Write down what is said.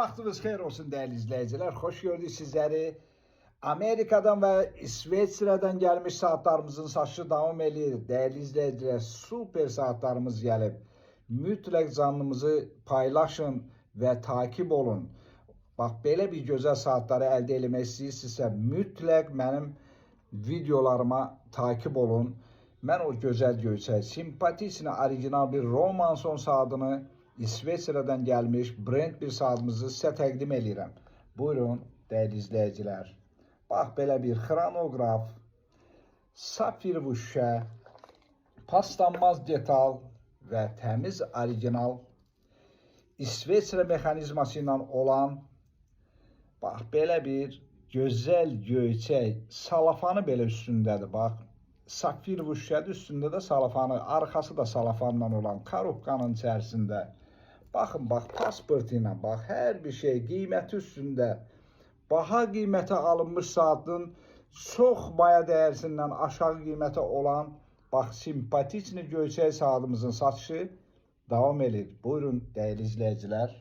vaxtınız xeyir olsun değerli izleyiciler. Hoş gördük sizleri. Amerika'dan ve İsveçrədən gelmiş saatlarımızın saçı devam ediyor. Değerli izleyiciler, süper saatlarımız gelip mütləq canlımızı paylaşın ve takip olun. Bax, belə bir gözəl saatları əldə etmək istəyirsinizsə, mütləq mənim videolarıma takip olun. Mən o gözəl göyçək, simpatiksinə orijinal bir Romanson saatını İsveçrədən gəlmiş brend bir saatımızı sizə təqdim edirəm. Buyurun, değerli izleyiciler. Bax, belə bir xronograf, safir vuşşə, paslanmaz detal və təmiz orijinal İsveçrə mexanizması ilə olan, bax, belə bir gözəl göyçək, salafanı belə üstündədir, bax. Safir vuşşədir, üstündə də salafanı, arxası da salafanla olan karobkanın içərisində. Baxın, bax, pasportu ilə, bax, hər bir şey qiyməti üstündə. Baha qiymətə alınmış saatın çox maya dəyərsindən aşağı qiymətə olan, bax, simpatikli göyçək saatımızın satışı davam edir. Buyurun, değerli izleyiciler.